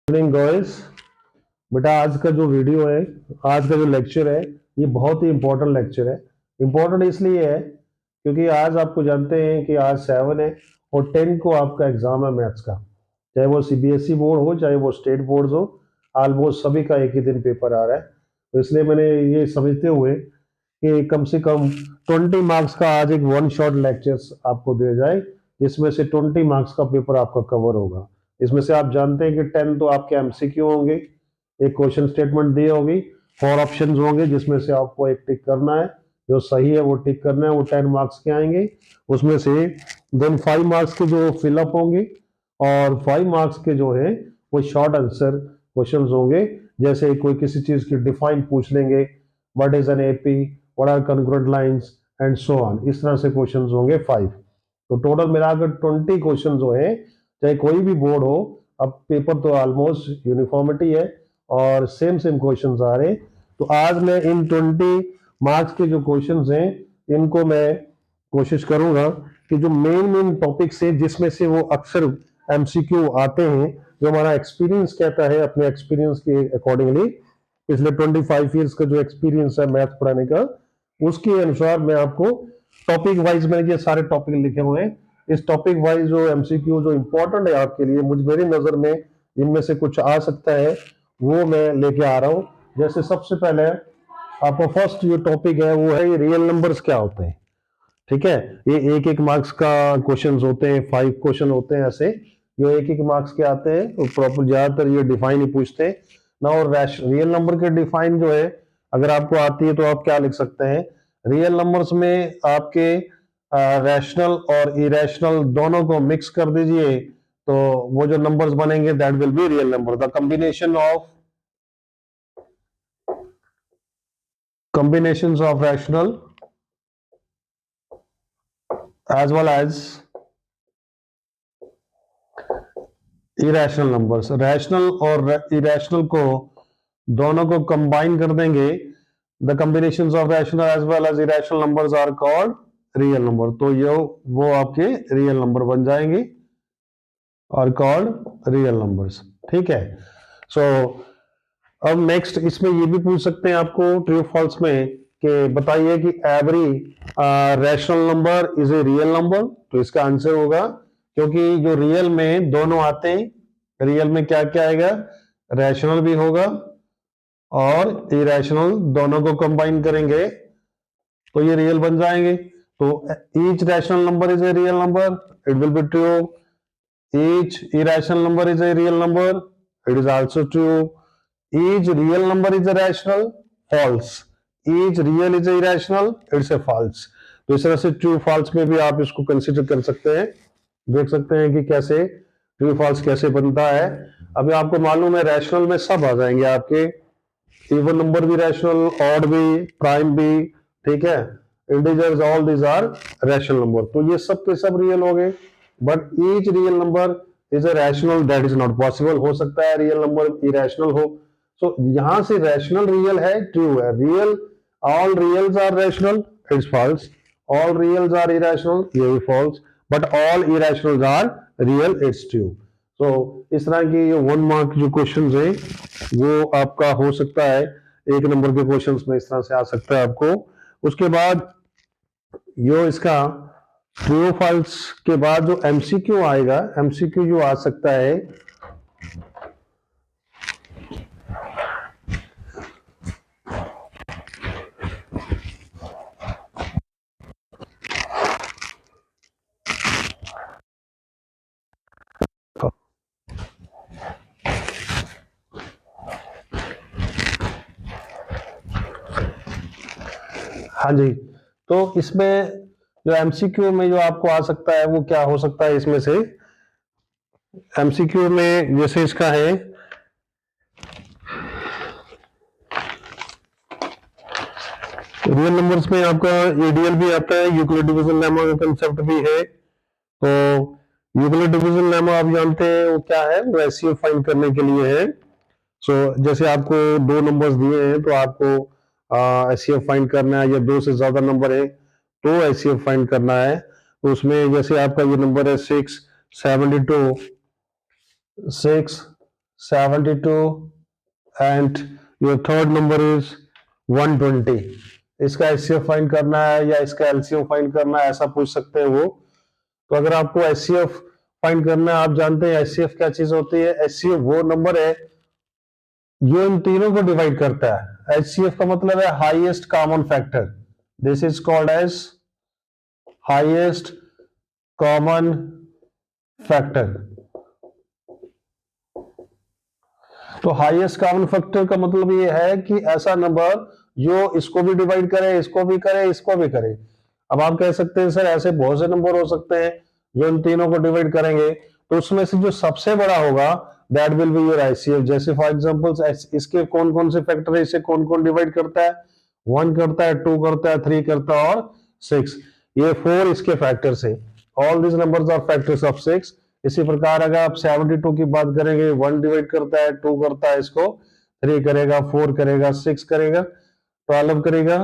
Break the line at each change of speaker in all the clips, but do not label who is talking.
Evening girls. बेटा आज का जो वीडियो है, आज का जो लेक्चर है, ये बहुत ही इंपॉर्टेंट लेक्चर है। इंपॉर्टेंट इसलिए है क्योंकि आज आपको जानते हैं कि आज 7 है और 10 को आपका एग्जाम है मैथ्स का। चाहे वो सीबीएसई बोर्ड हो, चाहे वो स्टेट बोर्ड हो, ऑलमोस्ट सभी का एक ही दिन पेपर आ रहा है। तो इसलिए मैंने ये समझते हुए कि कम से कम 20 मार्क्स का आज एक वन शॉट लेक्चर्स आपको दिया जाए, जिसमें से 20 मार्क्स का पेपर आपका कवर होगा। इसमें से आप जानते हैं कि 10 तो आपके एमसीक्यू होंगे, एक क्वेश्चन स्टेटमेंट दी होगी, 4 ऑप्शंस होंगे जिसमें से आपको एक टिक करना है, जो सही है वो टिक करना है, वो 10 मार्क्स के आएंगे। उसमें से देन 5 मार्क्स के जो फिलअप होंगे और 5 मार्क्स के जो है वो शॉर्ट आंसर क्वेश्चंस होंगे। जैसे कोई किसी चीज की डिफाइन पूछ लेंगे, what is an AP, what are congruent lines and so on, इस तरह से क्वेश्चंस होंगे 5। तो टोटल मिलाकर 20 क्वेश्चन जो है, चाहे कोई भी बोर्ड हो, अब पेपर तो ऑलमोस्ट यूनिफॉर्मिटी है और सेम सेम क्वेश्चंस आ रहे हैं। तो आज मैं इन 20 मार्क्स के जो क्वेश्चंस हैं, इनको मैं कोशिश करूंगा कि जो मेन टॉपिक्स है जिसमें से वो अक्सर एमसीक्यू आते हैं, जो हमारा एक्सपीरियंस कहता है, अपने एक्सपीरियंस के अकॉर्डिंगली, पिछले 25 ईयर्स का जो एक्सपीरियंस है मैथ पढ़ाने का, उसके अनुसार मैं आपको टॉपिक वाइज, मैंने ये सारे टॉपिक लिखे हुए हैं, इस टॉपिक वाइज जो एमसीक्यू जो इंपॉर्टेंट है आपके लिए, मुझ मेरी नजर में इनमें से कुछ आ सकता है, वो मैं लेके आ रहा हूं। जैसे सबसे पहले आपको फर्स्ट जो टॉपिक है वो है रियल नंबर्स क्या होते हैं। ठीक है, ये एक एक मार्क्स का क्वेश्चन होते हैं, 5 क्वेश्चन होते हैं ऐसे, जो एक एक मार्क्स के आते हैं। तो प्रॉपर ज्यादातर ये डिफाइन ही पूछते हैं ना। और रियल नंबर के डिफाइन जो है, अगर आपको आती है तो आप क्या लिख सकते हैं, रियल नंबर्स में आपके रैशनल और इरेशनल दोनों को मिक्स कर दीजिए, तो वो जो नंबर्स बनेंगे that will be real number. The combinations of rational as well as irrational numbers, rational और इरेशनल को दोनों को कंबाइन कर देंगे, the combinations of rational as well as irrational numbers are called real number. तो ये वो आपके रियल नंबर बन जाएंगे और कॉल्ड रियल नंबर्स। ठीक है, सो अब नेक्स्ट इसमें ये भी पूछ सकते हैं आपको ट्रू फॉल्स में कि बताइए कि every rational number is a real number. तो इसका आंसर होगा, क्योंकि जो रियल में दोनों आते हैं, रियल में क्या क्या आएगा, रैशनल भी होगा और इरेशनल, दोनों को कंबाइन करेंगे तो ये रियल बन जाएंगे। तो each rational number is a real number, it will be true. Each irrational number is a real number, it is also true. Each real number is a rational, false. Each real is a irrational, it's a false. तो इस तरह से true false में भी आप इसको consider कर सकते हैं, देख सकते हैं कि कैसे ट्रू फॉल्स कैसे बनता है। अभी आपको मालूम है रैशनल में सब आ जाएंगे आपके, इवन नंबर भी रैशनल, ऑड भी, प्राइम भी, ठीक है, integers, all these are rational number. तो ये सब के सब रियल हो गए, but each real number is a rational, that is not possible. हो सकता है रियल नंबर इरेशनल हो। सो यहां से रैशनल रियल है, ट्रू है। Real, all reals are rational, it's false. All reals are irrational, ये भी false. But all irrationals are real, it's true. तो इस तरह की ये 1 मार्क जो क्वेश्चन है वो आपका हो सकता है, 1 नंबर के क्वेश्चंस में इस तरह से आ सकता है आपको। उसके बाद यो इसका ट्रू फॉल्स के बाद जो एमसीक्यू आएगा, एमसीक्यू जो आ सकता है, हाँ जी, तो इसमें जो एमसीक्यू में जो आपको आ सकता है वो क्या हो सकता है, इसमें से एमसीक्यू में जैसे इसका है, रियल नंबर्स में आपका एडीएल भी आता है, यूक्लिड डिवीजन लेमा का कंसेप्ट भी है। तो यूक्लिड डिवीजन लेमा आप जानते हैं वो क्या है, वो रेशियो फाइंड करने के लिए है। सो जैसे आपको 2 नंबर्स दिए हैं तो आपको एचसीएफ फाइंड करना है, या 2 से ज्यादा नंबर है तो एचसीएफ फाइंड करना है। तो उसमें जैसे आपका ये नंबर है 672, 6 72 and your third number is 120। इसका एचसीएफ फाइंड करना है या इसका एलसीएम फाइंड करना है, ऐसा पूछ सकते हैं वो। तो अगर आपको एचसीएफ फाइंड करना है, आप जानते हैं एचसीएफ क्या चीज होती है। एचसीएफ वो नंबर है जो इन तीनों को डिवाइड करता है। एचसीएफ का मतलब है highest common factor. This is called as highest common factor. तो हाईएस्ट कॉमन फैक्टर का मतलब ये है कि ऐसा नंबर जो इसको भी डिवाइड करे, इसको भी करे, इसको भी करे। अब आप कह सकते हैं सर ऐसे बहुत से नंबर हो सकते हैं जो इन तीनों को डिवाइड करेंगे, तो उसमें से जो सबसे बड़ा होगा that will be your ICF. जैसे फॉर एग्जांपल इसके कौन कौन से फैक्टर है, इसे कौन कौन डिवाइड करता है, 1 करता है, 2 करता है, 3 करता है और 6। ये 4 इसके फैक्टर्स है। All this numbers are factors of 6। इसी प्रकार अगर आप 72 की बात करेंगे, 1 डिवाइड करता है, 2 करता है, इसको 3 करेगा, 4 करेगा, 6 करेगा, 12 करेगा,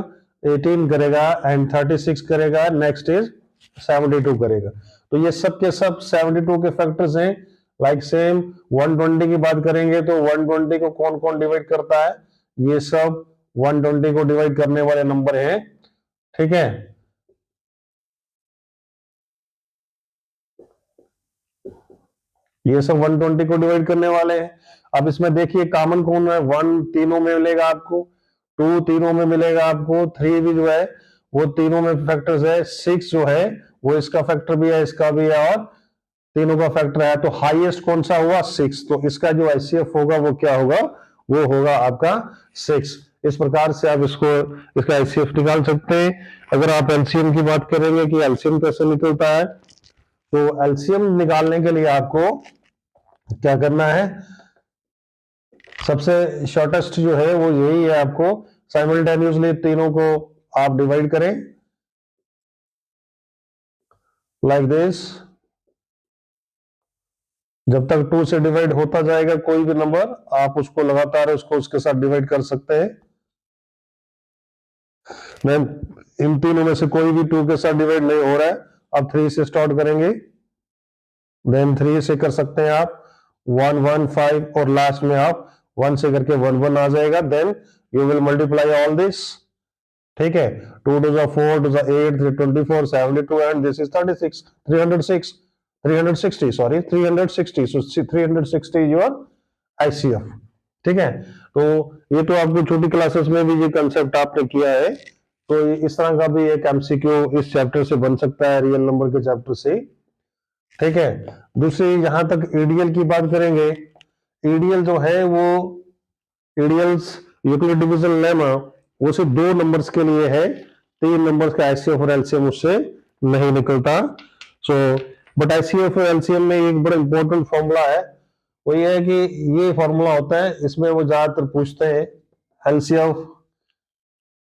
18 करेगा एंड 36 करेगा, नेक्स्ट इज 72 करेगा। तो ये सब के सब 72 के फैक्टर्स हैं। लाइक सेम 120 की बात करेंगे तो 120 को कौन कौन डिवाइड करता है, ये सब 120 को डिवाइड करने वाले नंबर हैं। ठीक है, ये सब 120 को डिवाइड करने वाले हैं। अब इसमें देखिए कॉमन कौन है, 1 तीनों में मिलेगा आपको, 2 तीनों में मिलेगा आपको, 3 भी जो है वो तीनों में फैक्टर्स है, 6 जो है वो इसका फैक्टर भी है, इसका भी है और तीनों का फैक्टर है। तो हाईएस्ट कौन सा हुआ, 6। तो इसका जो एचसीएफ होगा वो क्या होगा, वो होगा आपका 6। इस प्रकार से आप इसका एचसीएफ निकाल सकते हैं। अगर आप एलसीएम की बात करेंगे कि एलसीएम कैसे निकलता है, तो एलसीएम निकालने के लिए आपको क्या करना है, सबसे शॉर्टेस्ट जो है वो यही है, आपको साइमल्टेनियसली तीनों को आप डिवाइड करें लाइक दिस। जब तक 2 से डिवाइड होता जाएगा कोई भी नंबर, आप उसको लगातार उसको उसके साथ डिवाइड कर सकते हैं। मैम इन तीनों में से कोई भी 2 के साथ डिवाइड नहीं हो रहा है। अब 3 से स्टार्ट करेंगे, देन 3 से कर सकते हैं आप 1 1 5 और लास्ट में आप 1 से करके 1 1 आ जाएगा। Then you will multiply all this. ठीक है, 2 to the 4 to the 8 24 72 and this is 36 306 360 sorry 360। So 360 your ICF. ठीक है, तो ये तो आपको छोटी क्लासेस में भी ये कंसेप्ट आपने किया है। तो इस तरह का भी एक एमसीक्यू इस चैप्टर से बन सकता है, रियल नंबर के चैप्टर से। ठीक है, दूसरी जहां तक ईडीएल की बात करेंगे, ईडीएल जो है वो ईडीएल्स यूक्लिड डिवीजन लेमा वो सिर्फ 2 नंबर्स के लिए है, 3 नंबर्स का एचसीएफ और एलसीएम उससे नहीं निकलता। सो बट एचसीएफ और एलसीएम में एक बड़ा इंपॉर्टेंट फॉर्मूला है, वो ये है कि ये फॉर्मूला होता है, इसमें वो ज्यादातर पूछते हैं LCF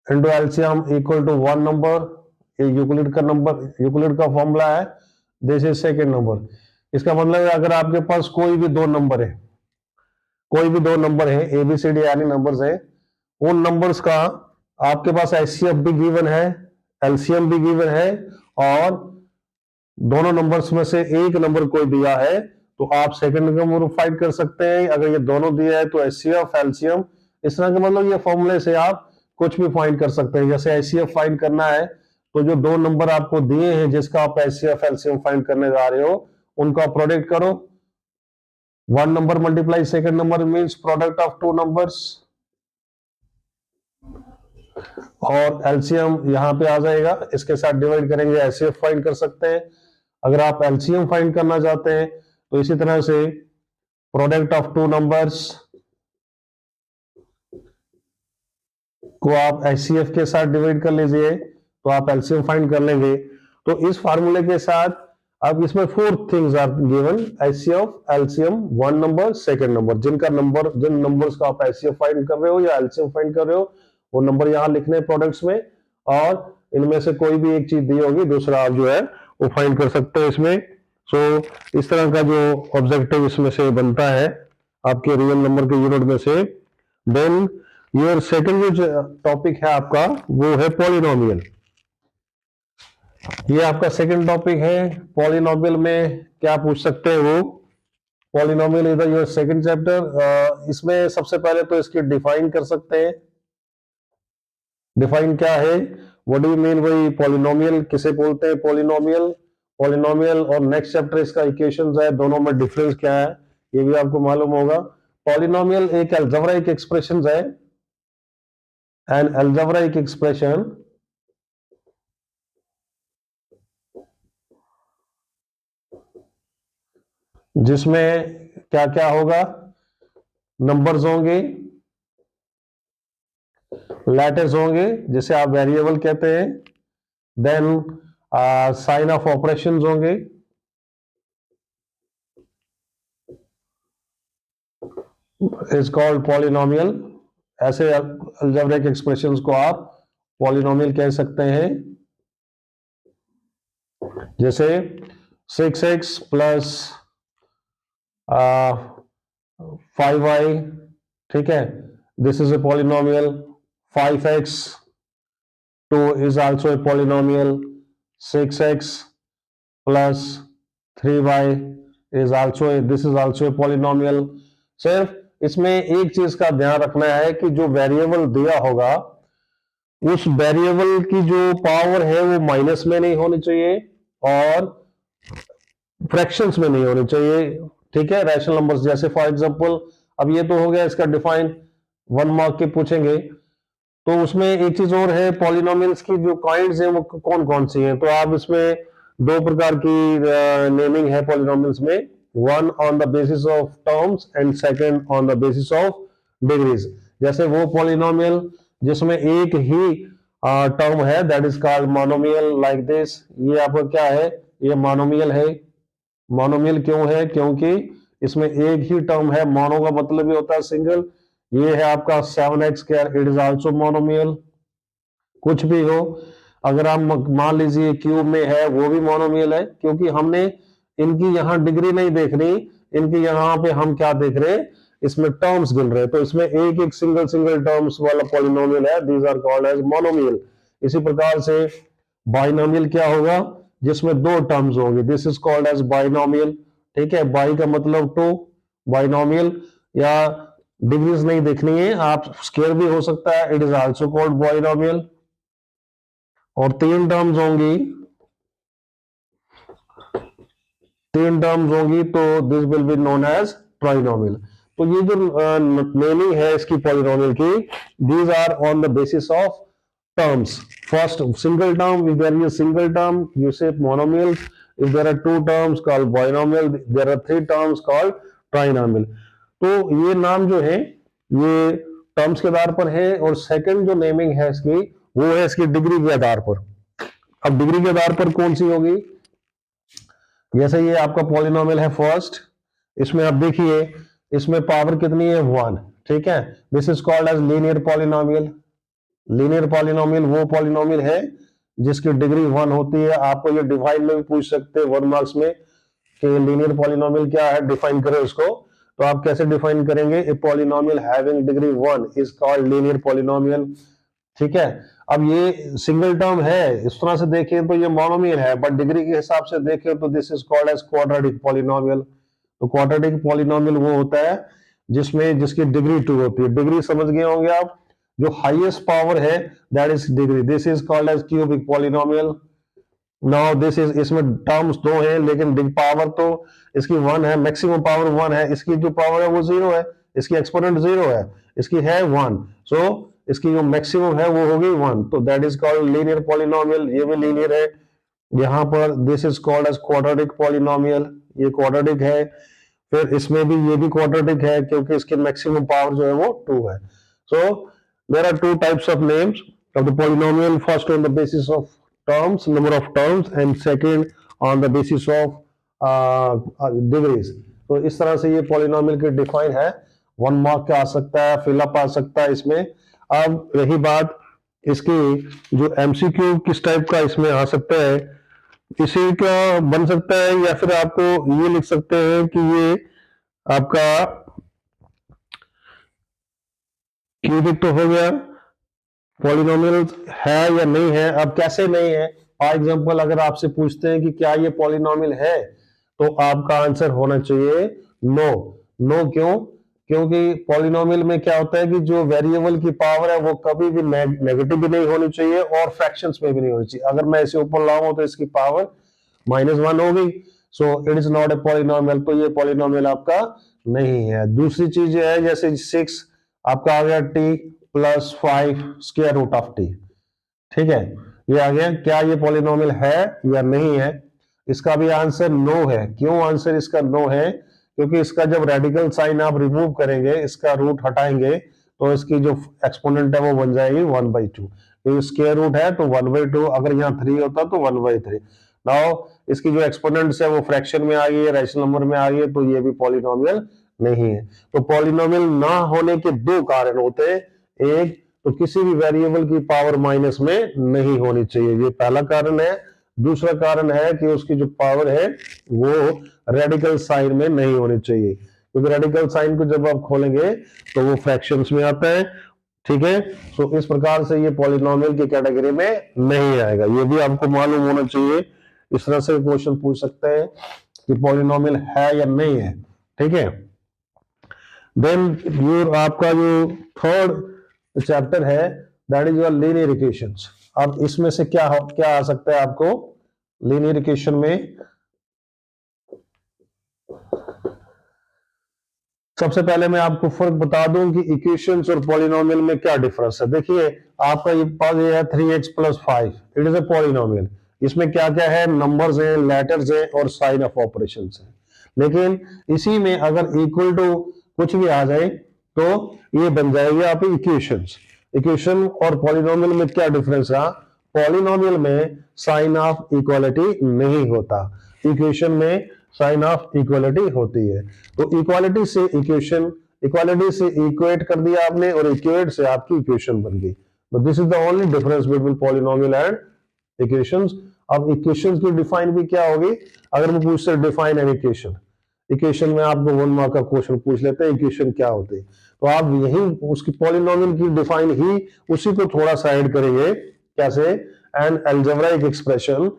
into LCM equal to 1 number. ये यूक्लिड का नंबर, यूक्लिड का फॉर्मूला है, दिस इज सेकेंड नंबर। इसका मतलब है अगर आपके पास कोई भी 2 नंबर है, कोई भी 2 नंबर है, एबीसीडी यानी नंबर्स है, उन नंबर्स का आपके पास एचसीएफ भी गिवन है, एलसीएम भी गिवन है, और दोनों नंबर्स में से एक नंबर कोई दिया है, तो आप सेकंड नंबर फाइंड कर सकते हैं। अगर ये दोनों दिया है तो एचसीएफ एलसीएम, इस तरह का मतलब ये फॉर्मूले से आप कुछ भी फाइंड कर सकते हैं। जैसे एचसीएफ फाइंड करना है तो जो 2 नंबर आपको दिए हैं जिसका आप एचसीएफ एलसीएम फाइंड करने जा रहे हो, उनका प्रोडक्ट करो। 1 number multiply second number means product of 2 numbers, और एलसीएम यहां पे आ जाएगा, इसके साथ डिवाइड करेंगे, एचसीएफ फाइंड कर सकते हैं। अगर आप एलसीएम फाइंड करना चाहते हैं तो इसी तरह से प्रोडक्ट ऑफ 2 नंबर्स को आप एचसीएफ के साथ डिवाइड कर लीजिए, तो आप एलसीएम फाइंड कर लेंगे। तो इस फार्मूले के साथ अब इसमें 4 things are given, HCF LCM 1 number second number, जिन नंबर्स का आप एचसीएफ फाइंड कर रहे हो या एलसीएम फाइंड कर रहे हो वो नंबर यहां लिखने प्रोडक्ट्स में, और इनमें से कोई भी एक चीज दी होगी, दूसरा आप जो है वो फाइंड कर सकते हो इसमें। सो इस तरह का जो ऑब्जेक्टिव इसमें से बनता है आपके रियल नंबर के यूनिट में से। देन योर सेकंड जो टॉपिक है आपका वो है पॉलिनोमियल। ये आपका सेकंड टॉपिक है। पॉलिनोमियल में क्या पूछ सकते हैं वो, polynomial is your second chapter. इसमें सबसे पहले तो इसकी डिफाइन कर सकते हैं। डिफाइन क्या है, what do you mean bye polynomial, किसे बोलते हैं पॉलिनोमियल। पॉलिनोमियल और नेक्स्ट चैप्टर इसका इक्वेशंस है, दोनों में डिफरेंस क्या है ये भी आपको मालूम होगा। पॉलिनोमियल एक अलजेब्राइक एक्सप्रेशन है, एन अलजेब्राइक एक्सप्रेशन जिसमें क्या क्या होगा, नंबर्स होंगे, लेटर्स होंगे जिसे आप वेरिएबल कहते हैं, देन साइन ऑफ ऑपरेशंस होंगे, इज कॉल्ड पॉलिनोमियल। ऐसे अलजेब्रिक एक्सप्रेशंस को आप पॉलिनोमियल कह सकते हैं। जैसे 6x प्लस 5y, ठीक है, this is a polynomial. 5x 2 is also a polynomial. 6x plus 3y is also this is also a polynomial. सिर्फ इसमें एक चीज का ध्यान रखना है कि जो वेरिएबल दिया होगा उस वेरिएबल की जो पावर है वो माइनस में नहीं होनी चाहिए और फ्रैक्शंस में नहीं होनी चाहिए, ठीक है, रैशनल नंबर्स। जैसे फॉर एग्जांपल अब ये तो हो गया इसका डिफाइन, 1 मार्क के पूछेंगे। तो उसमें एक चीज और है, पॉलिनोमियल्स की जो काइंड्स हैं वो कौन कौन सी हैं। तो आप इसमें दो प्रकार की नेमिंग है पॉलिनोमियल्स में, one on the basis of terms and second on the basis of degrees. जैसे वो पॉलिनोमियल जिसमें एक ही टर्म है, that is called monomial, like this. ये आपका क्या है, ये मोनोमियल है। मोनोमियल क्यों है, क्योंकि इसमें एक ही टर्म है। मोनो का मतलब ही होता है सिंगल। ये है आपका 7x square, it is also monomial. कुछ भी हो, अगर आप मान लीजिए क्यूब में है वो भी मोनोमियल है, क्योंकि हमने इनकी यहाँ डिग्री नहीं देख रही, इनकी यहाँ पे हम क्या देख रहे हैं, इसमें टर्म्स गिन रहे हैं। तो इसमें एक एक सिंगल सिंगल टर्म्स वाला पॉलिनोमियल है, these are called as monomial. इसी प्रकार से बाइनोमियल क्या होगा, जिसमें दो टर्म्स होंगे, this is called as binomial, ठीक है। बाई का मतलब टू, बाइनोमियल। या डिग्रीज नहीं देखनी है, आप स्क्वायर भी हो सकता है, it is also called binomial. और तीन टर्म्स होंगी तो this will be known as trinomial. तो ये जो नेमिंग है इसकी पॉलिनोमियल की, these are on the basis of terms. First single term, if there is a single term you say monomial, if there are two terms called binomial, there are three terms called trinomial। तो ये नाम जो है ये terms के आधार पर है, और सेकंड जो नेमिंग है इसकी वो है इसकी डिग्री के आधार पर। अब डिग्री के आधार पर कौन सी होगी, जैसे ये आपका पॉलिनोमियल है फर्स्ट, इसमें आप देखिए इसमें पावर कितनी है, 1, ठीक है। This is called as linear polynomial. Linear polynomial वो पॉलिनोमियल है जिसकी डिग्री 1 होती है। आपको ये डिफाइन में भी पूछ सकते हैं 1 मार्क्स में कि लीनियर पॉलिनोमियल क्या है, डिफाइन करें उसको। तो आप कैसे डिफाइन करेंगे, a polynomial having degree 1 is called linear polynomial, ठीक है। अब ये सिंगल टर्म है, इस तरह से देखें तो ये मोनोमियल है, बट डिग्री के हिसाब से देखें तो this is called as quadratic polynomial. तो क्वाड्रेटिक पॉलिनोमियल वो होता है जिसमें जिसकी डिग्री 2 होती है। डिग्री समझ गए होंगे आप, जो हाईएस्ट पावर है that is degree, this is called as cubic polynomial. Now this is, इसमें टर्म्स दो हैं लेकिन बिग पावर तो इसकी 1 है, मैक्सिमम पावर 1 है, इसकी जो पावर है वो 0 है, इसकी एक्सपोनेंट 0 है, इसकी है 1, सो इसकी जो मैक्सिमम है वो होगी 1, तो that is called linear polynomial. ये भी लीनियर है। यहाँ पर this is called as quadratic polynomial, ये क्वाड्रेटिक है। फिर इसमें भी ये भी क्वाड्रेटिक है क्योंकि इसकी मैक्सिमम पावर जो है वो 2 है। सो there are two types of names of the polynomial, first on the basis of terms, number of terms, and second on the basis of degrees। तो इस तरह से ये polynomial की डिफाइन है, 1 मार्क का आ सकता है, फिलअप आ सकता है इसमें। अब रही बात इसकी जो एमसीक्यू किस टाइप का इसमें आ सकता है, इसी का बन सकता है, या फिर आपको ये लिख सकते हैं कि ये आपका क्यूबिक तो हो गया, पॉलिनोमियल है या नहीं है। अब कैसे नहीं है, फॉर एग्जांपल अगर आपसे पूछते हैं कि क्या ये पॉलिनोमियल है, तो आपका आंसर होना चाहिए नो। नो क्यों? क्योंकि पॉलिनोमियल में क्या होता है कि जो वेरिएबल की पावर है वो कभी भी नेगेटिव भी नहीं होनी चाहिए और फ्रैक्शंस में भी नहीं होनी चाहिए। अगर मैं इसे ऊपर लाऊं तो इसकी पावर -1 हो गई, so it is not a polynomial, तो ये पॉलिनोमियल आपका नहीं है। दूसरी चीज है जैसे 6 आपका आ गया t plus 5 square root of t, ठीक है, ये आ गया। क्या ये पॉलिनोमियल है या नहीं है? इसका भी आंसर नो है। क्यों आंसर इसका नो है? क्योंकि इसका जब रेडिकल साइन आप रिमूव करेंगे, इसका रूट हटाएंगे, तो इसकी जो एक्सपोनेंट है वो बन जाएगी 1/2। तो स्क्वायर रूट है तो 1/2, अगर यहाँ 3 होता तो 1/3। नाउ इसकी जो एक्सपोनेंट्स है वो फ्रैक्शन में आ गई है, रैशनल नंबर में आ गई है, तो ये भी पॉलिनोमियल नहीं है। तो पॉलिनोमियल ना होने के दो कारण होते हैं। एक तो किसी भी वेरिएबल की पावर माइनस में नहीं होनी चाहिए, ये पहला कारण है। दूसरा कारण है कि उसकी जो पावर है वो रेडिकल साइन में नहीं होनी चाहिए, क्योंकि रेडिकल साइन को जब आप खोलेंगे तो वो फ्रैक्शंस में आता है, ठीक है। सो इस प्रकार से ये पॉलिनोमियल की कैटेगरी में नहीं आएगा, ये भी आपको मालूम होना चाहिए। इस तरह से क्वेश्चन पूछ सकते हैं कि पॉलिनोमियल है या नहीं है, ठीक है। देन ये आपका जो थर्ड चैप्टर है that is your linear equations. अब इसमें से क्या आ सकता है आपको लीनियर इक्वेशन में? सबसे पहले मैं आपको फर्क बता दूं कि इक्वेशंस और पॉलिनोमियल में क्या डिफरेंस है। देखिए आपका ये पास ये है 3x plus 5, it is a polynomial. इसमें क्या क्या है? नंबर्स हैं, लेटर्स हैं और साइन ऑफ ऑपरेशंस है। लेकिन इसी में अगर इक्वल टू कुछ भी आ जाए तो ये बन जाएगी आपकी इक्वेशंस। इक्वेशन और पॉलिनोमियल में क्या डिफरेंस रहा? पॉलिनोमियल में साइन ऑफ इक्वालिटी नहीं होता, इक्वेशन में साइन ऑफ इक्वालिटी होती है। तो इक्वालिटी से इक्वेशन, इक्वालिटी से इक्वेट कर दिया आपने और इक्वेट से आपकी इक्वेशन बन गई। तो this is the only difference between polynomial and equations. अब इक्वेशंस की डिफाइन भी क्या होगी? अगर मैं पूछते डिफाइन एन इक्वेशन, इक्वेशन में आपको 1 मार्क का क्वेश्चन पूछ लेते हैं इक्वेशन क्या होती है, तो आप यही उसकी पॉलिनोमियल की डिफाइन ही उसी को थोड़ा सा ऐड करेंगे। कैसे? An algebraic expression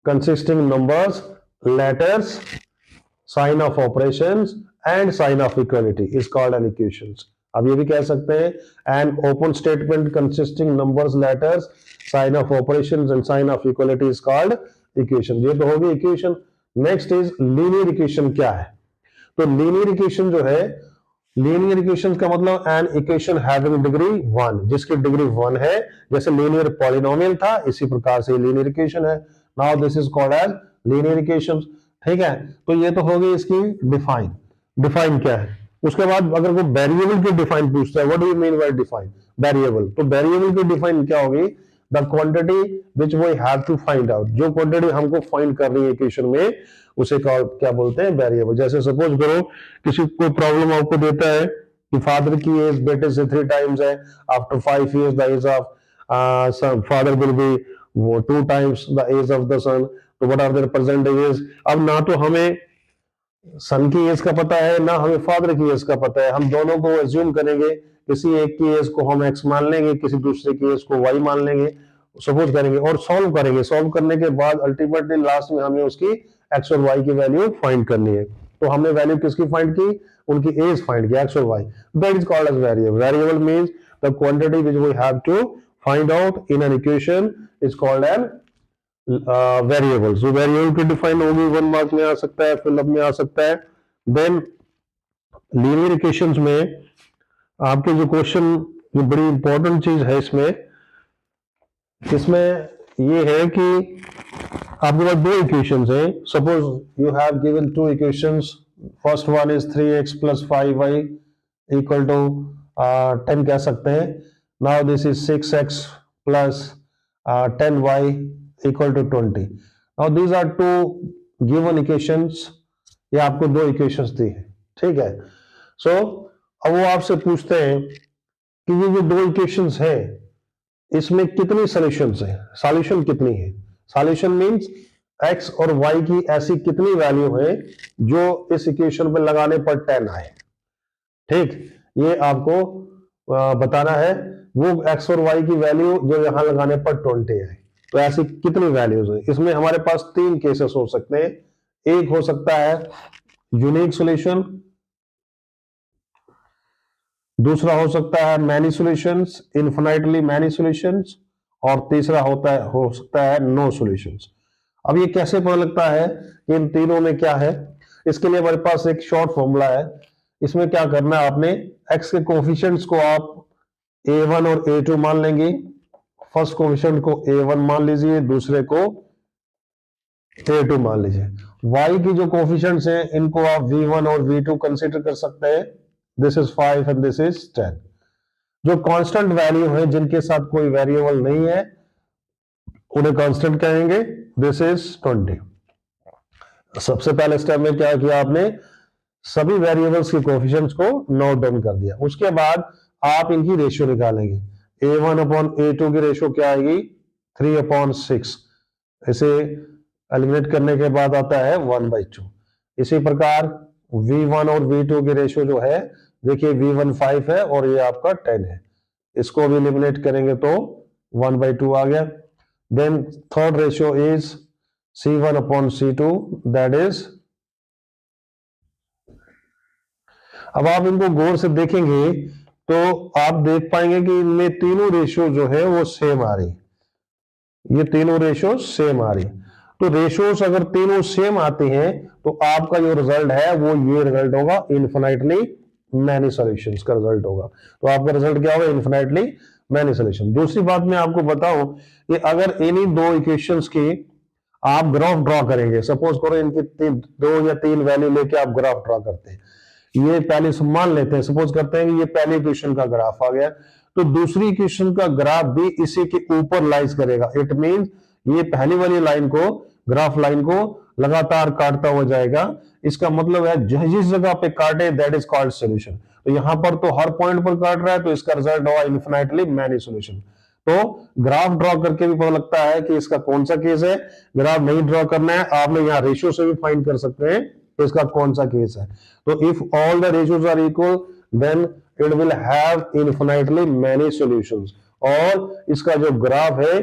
consisting numbers, letters, sign of operations and sign of equality is called an equations। अब ये भी कह सकते हैं an open statement consisting numbers, letters, sign of operations and sign of equality is called equation। ये तो होगी equation. Next is linear equation. क्या है? तो लीनियर इक्वेशन जो है, लीनियर इक्वेशन का मतलब एन इक्वेशन हैविंग डिग्री 1, जिसकी डिग्री 1 है। जैसे लीनियर पॉलिनोमियल था इसी प्रकार से लीनियर इक्वेशन है। Now this is called as linear equation, ठीक है। तो ये तो हो गई इसकी डिफाइन। डिफाइन क्या है? उसके बाद अगर वो वेरिएबल की डिफाइन पूछता है, what do you mean by define? Variable, तो वेरिएबल की डिफाइन क्या होगी? The quantity which we have to find out, जो क्वांटिटी हमको फाइंड करनी है इक्वेशन में उसे क्या बोलते हैं? वेरिएबल। जैसे सपोज करो किसी को प्रॉब्लम आपको देता है कि फादर की एज बेटे से 3 टाइम्स है, after 5 years the age of father will be 2 times the age of the son, तो what are their present ages? अब ना तो हमें सन की एज का पता है ना हमें फादर की एज का पता है, हम दोनों को एज्यूम करेंगे, किसी एक की एज को हम एक्स मान लेंगे, किसी दूसरे की एज को वाई मान लेंगे, सपोज करेंगे और सॉल्व करेंगे। सॉल्व करने के बाद अल्टीमेटली लास्ट में हमें उसकी एक्स और वाई की वैल्यू फाइंड करनी है। तो हमने वैल्यू किसकी फाइंड की? उनकी एज फाइंड की, एक्स और y. That is called as variable. Variable means the quantity which we have to find out in an equation is called an variable. So variable की डिफाइन होगी, 1 mark में आ सकता है, fill up में आ सकता है। देन लीनियर इक्वेशंस में आपके जो क्वेश्चन, जो बड़ी इंपॉर्टेंट चीज है इसमें ये है कि आपके पास 2 इक्वेशंस हैं। Suppose you have given 2 equations, first one is 3x plus 5y equal to 10 कह सकते हैं। Now this is 6x plus 10y equal to 20। Now these are 2 given equations, ये आपको 2 इक्वेशंस दी है, ठीक है। सो अब वो आपसे पूछते हैं कि ये जो 2 इक्वेशंस है इसमें कितनी सॉल्यूशंस है, सॉल्यूशन कितनी है? सॉल्यूशन मींस x और y की ऐसी कितनी वैल्यू है जो इस इक्वेशन पे लगाने पर 10 आए, ठीक। ये आपको बताना है वो x और y की वैल्यू जो यहां लगाने पर 20 आए, तो ऐसी कितनी वैल्यूज है। इसमें हमारे पास 3 केसेस हो सकते हैं। एक हो सकता है यूनिक सॉल्यूशन, दूसरा हो सकता है many solutions, infinitely many solutions, और तीसरा हो सकता है नो सॉल्यूशंस। अब ये कैसे पता लगता है कि इन तीनों में क्या है? इसके लिए हमारे पास एक शॉर्ट फॉर्मूला है। इसमें क्या करना है, आपने x के कोफिशिएंट्स को आप a1 और a2 मान लेंगे। फर्स्ट कोफिशिएंट को a1 मान लीजिए, दूसरे को a2 मान लीजिए। y की जो कोफिशिएंट्स हैं इनको आप v1 और v2 कंसीडर कर सकते हैं। This is 5 and this is 10। जो कांस्टेंट वैल्यू है, जिनके साथ कोई वेरिएबल नहीं है, उन्हें कांस्टेंट कहेंगे। This is 20। सबसे पहले स्टेप में क्या किया आपने, सभी वेरिएबल्स के कोफिशिएंट्स को नोट डाउन कर दिया। उसके बाद आप इनकी रेशियो निकालेंगे। a1 अपॉन a2 की रेशियो क्या आएगी, 3/6। इसे एलिमिनेट करने के बाद आता है 1/2। इसी प्रकार v1 और v2 की रेशियो जो है, देखिए v1 5 है और ये आपका 10 है। इसको भी एलिमिनेट करेंगे तो 1/2 आ गया। Then third ratio is c1 upon c2, that is, अब आप इनको गौर से देखेंगे तो आप देख पाएंगे कि इनमें तीनों रेशियो जो है वो सेम आ रही, ये तीनों रेशियो सेम आ रही। तो रेशियोज अगर तीनों सेम आती हैं तो आपका जो रिजल्ट है वो ये रिजल्ट होगा, इन्फिनाइटली मैनी सॉल्यूशंस का रिजल्ट होगा। तो आपका रिजल्ट क्या होगा, इन्फिनाइटली मैनी सॉल्यूशन। दूसरी बात मैं आपको बताऊं कि अगर इन्हीं दो इक्वेशंस की आप ग्राफ ड्रॉ करेंगे, सपोज करो इनकी 2 या 3 वैल्यू लेके आप ग्राफ ड्रॉ करते हैं, ये पहले मान लेते हैं, सपोज करते हैं कि ये पहले इक्वेशन का ग्राफ आ गया, तो दूसरी इक्वेशन का ग्राफ भी इसी के ऊपर लाइज करेगा। इट मींस ये पहली वाली लाइन को, ग्राफ लाइन को लगातार काटता हुआ जाएगा। इसका मतलब है जिस जगह पे काटे दैट इज कॉल्ड सॉल्यूशन। तो यहां पर तो हर पॉइंट पर काट रहा है, तो इसका रिजल्ट होगा इन्फिनाइटली मैनी सॉल्यूशन। तो ग्राफ ड्रॉ करके भी पता लगता है कि इसका कौन सा केस है। ग्राफ नहीं ड्रॉ करना है, आपने यहाँ रेशियो से भी फाइंड कर सकते हैं तो इसका कौन सा केस है। तो if all the ratios are equal then it will have infinitely many solutions. और इसका जो ग्राफ है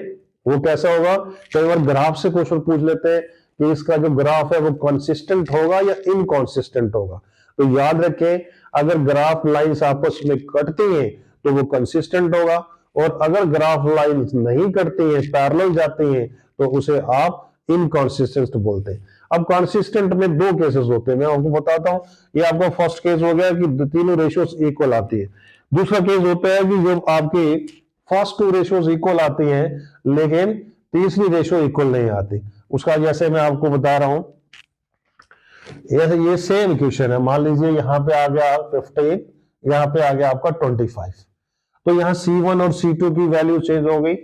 वो कैसा होगा, कई बार ग्राफ से क्वेश्चन पूछ लेते हैं कि इसका जो ग्राफ है वो कंसिस्टेंट होगा या इनकंसिस्टेंट होगा। तो याद रखें, अगर ग्राफ लाइंस आपस में कटती हैं तो वो कंसिस्टेंट होगा, और अगर ग्राफ लाइंस नहीं कटती हैं, पैरेलल जाती हैं, तो उसे आप इनकंसिस्टेंट बोलते हैं। अब कंसिस्टेंट में दो केसेस होते हैं, मैं आपको बताता हूं। ये आपका फर्स्ट केस हो गया कि तीनों रेशियोज इक्वल आती है। दूसरा केस होता है कि जब आपकी फर्स्ट 2 रेशियोज इक्वल आती हैं लेकिन तीसरी रेशियो इक्वल नहीं आती। उसका जैसे मैं आपको बता रहा हूं, ये सेम इक्वेशन है। मान लीजिए यहां पे आ गया 15, यहां पे आ गया आपका 25। तो यहां C1 और C2 की वैल्यू चेंज हो गई।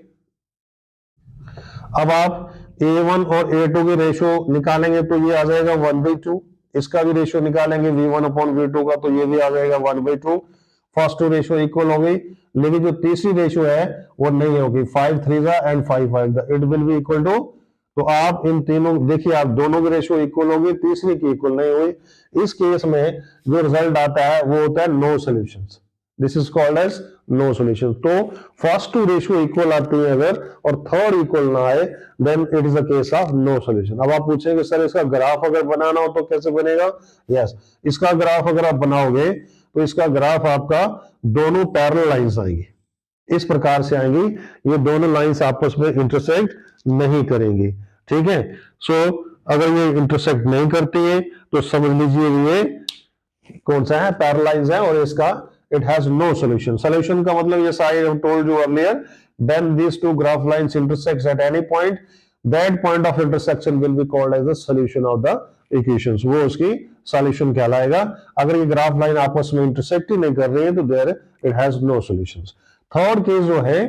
अब आप A1 और A2 की रेशियो निकालेंगे तो ये आ जाएगा 1/2। इसका भी रेशियो निकालेंगे V1 अपॉन V2 का, तो ये भी आ जाएगा 1/2। फर्स्ट 2 रेशियो इक्वल हो गई, लेकिन जो तीसरी रेशियो है वो नहीं होगी। 5 3 and 5 5 it will be equal to, तो आप इन तीनों देखिए, आप दोनों की रेशियो इक्वल होगी, तीसरी की इक्वल नहीं हुई। इस केस में जो रिजल्ट आता है वो होता है no solutions. This is called as no solution. तो फर्स्ट 2 रेशियो इक्वल आती है अगर, और थर्ड इक्वल ना आए, then it is the case of no solution. अब आप पूछेंगे सर इसका ग्राफ अगर बनाना हो तो कैसे बनेगा? यस, इसका ग्राफ अगर आप बनाओगे तो इसका ग्राफ आपका दोनों पैरेलल लाइंस आएंगी, इस प्रकार से आएंगी। ये दोनों लाइंस आपस में इंटरसेक्ट नहीं करेंगी, ठीक है। सो अगर ये इंटरसेक्ट नहीं करती है तो समझ लीजिए ये कौन सा है, पैरेलल लाइंस है, और इसका it has no solution. Solution का मतलब, yes, I have told you earlier, when these two graph lines intersects at any point, that point of intersection will be called as the solution of the equations. वो उसकी solution कहलाएगा। अगर ये graph line आपस में intersect ही नहीं कर रही है तो there it has no solutions. Third case जो है,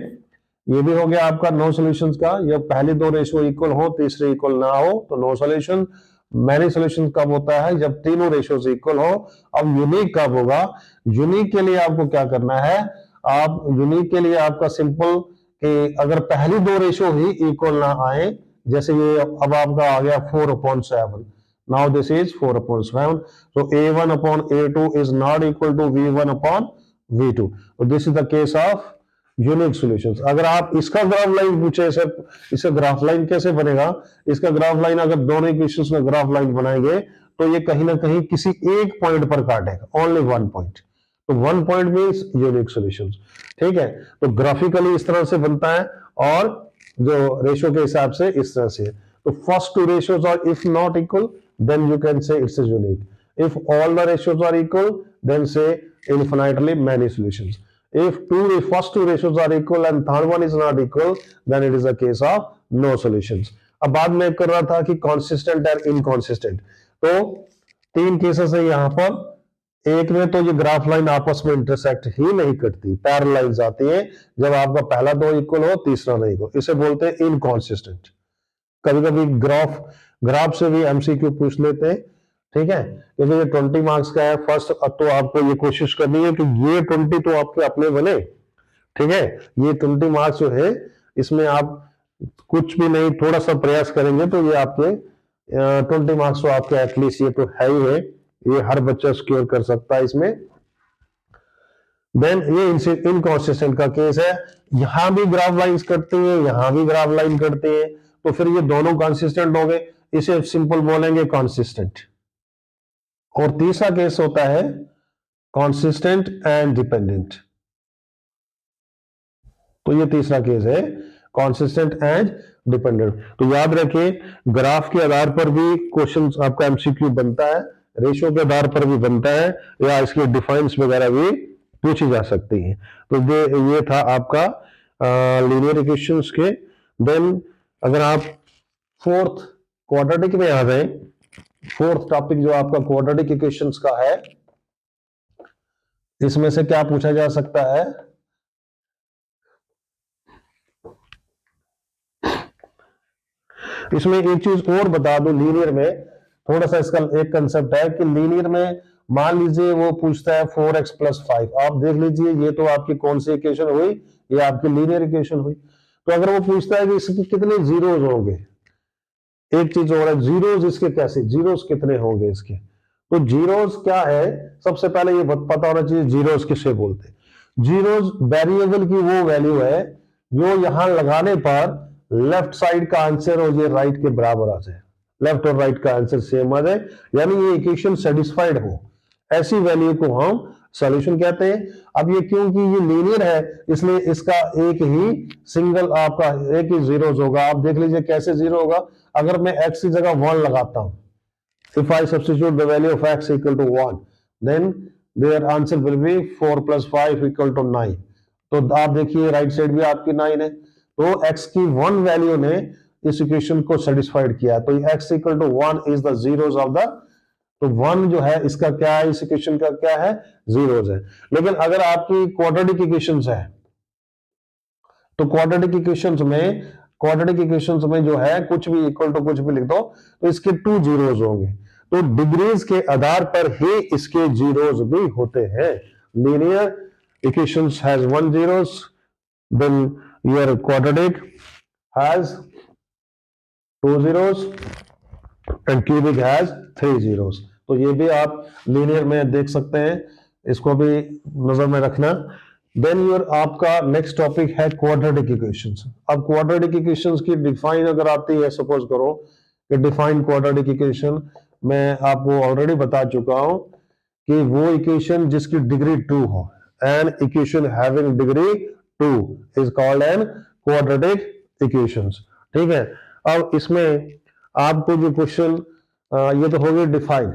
ये भी हो गया आपका नो सॉल्यूशंस का। जब पहली 2 रेशियो इक्वल हो, तीसरी इक्वल ना हो, तो नो सॉल्यूशन। मैनी सॉल्यूशन कब होता है? जब तीनों रेशियोज इक्वल हो। अब यूनिक कब होगा? यूनिक के लिए आपको क्या करना है, आप यूनिक के लिए आपका सिंपल कि अगर पहली 2 रेशियो ही इक्वल ना आए, जैसे ये अब आपका आ गया 4/7, now this is 4/7, so A1 upon A2 is not equal to V1 upon V2, so this is the case of unique solutions. अगर आप इसका ग्राफ लाइन पूछे सर, इसका ग्राफ लाइन कैसे बनेगा, इसका ग्राफ लाइन अगर दोनों इक्वेशंस का ग्राफ लाइन बनाएंगे तो ये कहीं ना कहीं किसी एक पॉइंट पर काटेगा, ओनली वन पॉइंट। तो one point means unique solutions. ठीक है, तो ग्राफिकली इस तरह से बनता है और जो रेशियो के हिसाब से इस तरह से। तो first two ratios are if not equal then you can say it's unique. If all the ratios are equal, then say infinitely many solutions. If first two ratios are equal and third one is not equal, then it is a case of no solutions. अब बाद में कर रहा था कि consistent और inconsistent, तो तीन केसेस है यहाँ पर। एक में तो ये ग्राफ लाइन आपस में इंटरसेक्ट ही नहीं करती, पैरेलल लाइंस आती है जब आपका पहला दो इक्वल हो तीसरा नहीं हो, इसे बोलते हैं इनकॉन्सिस्टेंट। कभी कभी ग्राफ से भी एमसीक्यू पूछ लेते हैं। ठीक है, क्योंकि ये 20 मार्क्स का है फर्स्ट, तो आपको ये कोशिश करनी है कि ये 20 तो आपके अपने बने। ठीक है, ये 20 मार्क्स जो है इसमें आप कुछ भी नहीं थोड़ा सा प्रयास करेंगे तो ये आपके 20 मार्क्स तो आपके एटलीस्ट ये तो है ही है, ये हर बच्चा स्कोर कर सकता है इसमें। देन ये इनकॉन्सिस्टेंट का केस है, यहां भी ग्राफ लाइंस करते हैं यहां भी ग्राफ लाइन करते हैं, तो फिर ये दोनों कंसिस्टेंट हो गए, इसे सिंपल बोलेंगे कंसिस्टेंट। और तीसरा केस होता है कॉन्सिस्टेंट एंड डिपेंडेंट। तो ये तीसरा केस है कॉन्सिस्टेंट एंड डिपेंडेंट। तो याद रखिए ग्राफ के आधार पर भी क्वेश्चन आपका एमसीक्यू बनता है, रेशियो के आधार पर भी बनता है, या इसके डिफाइंस वगैरह भी पूछी जा सकती है। तो ये था आपका लीनियर इक्वेशंस के। देन अगर आप फोर्थ क्वाड्रेटिक में आ जाए, फोर्थ टॉपिक जो आपका क्वाड्रेटिक इक्वेशंस का है, इसमें से क्या पूछा जा सकता है, इसमें एक चीज और बता दो, लीनियर में थोड़ा सा इसका एक कंसेप्ट है कि लीनियर में मान लीजिए वो पूछता है 4x + 5, आप देख लीजिए ये तो आपकी कौन सी इक्वेशन हुई, ये आपकी लीनियर इक्वेशन हुई। तो अगर वो पूछता है कि इसके कितने जीरोस होंगे, एक चीज और है जीरोस, इसके कैसे जीरोस कितने होंगे इसके, तो जीरोस क्या है सबसे पहले ये पता होना चाहिए, जीरोस किसे बोलते हैं। जीरोस वेरिएबल की वो वैल्यू है जो यहां लगाने पर लेफ्ट साइड का आंसर और ये राइट के बराबर आ जाए, लेफ्ट और राइट का आंसर सेम आ जाए, यानी ये इक्वेशन सेटिस्फाइड हो, ऐसी वैल्यू को हम सॉल्यूशन कहते हैं। अब ये क्योंकि ये लीनियर है इसलिए इसका एक ही सिंगल आपका एक ही जीरोस होगा। आप देख लीजिए कैसे जीरो होगा, अगर मैं x की जगह 1 लगाता हूं, if I substitute the value of x equal to 1, then their answer will be 4 + 5 = 9। तो आप देखिए राइट साइड भी आपकी 9 है, तो x की 1 वैल्यू ने इस इक्वेशन को सेटिस्फाइड किया, तो x = 1 is the zeros of the, तो 1 जो है इसका क्या है, इस इक्वेशन का क्या है, जीरोस है। लेकिन अगर आपकी क्वाड्रेटिक इक्वेशंस है तो क्वाड्रेटिक इक्वेशंस में जो है कुछ भी इक्वल टू कुछ भी लिख दो तो इसके 2 जीरोस होंगे, तो डिग्रीज के आधार पर ही इसके जीरोस भी होते हैं। Linear equations has 1 zeros, then your quadratic has 2 zeros and cubic has 3 zeros. तो ये भी आप लीनियर में देख सकते हैं, इसको भी नजर में रखना। देन योर आपका नेक्स्ट टॉपिक है क्वाड्रेटिक इक्वेशंस। अब क्वाड्रेटिक इक्वेशंस की डिफाइन अगर आती है, सपोज करो कि डिफाइन क्वाड्रेटिक इक्वेशन, मैं आपको ऑलरेडी बता चुका हूं कि वो इक्वेशन जिसकी डिग्री 2 हो, an equation having degree 2 is called N quadratic equations. ठीक है, अब इसमें आपको जो क्वेश्चन ये तो हो गए डिफाइन।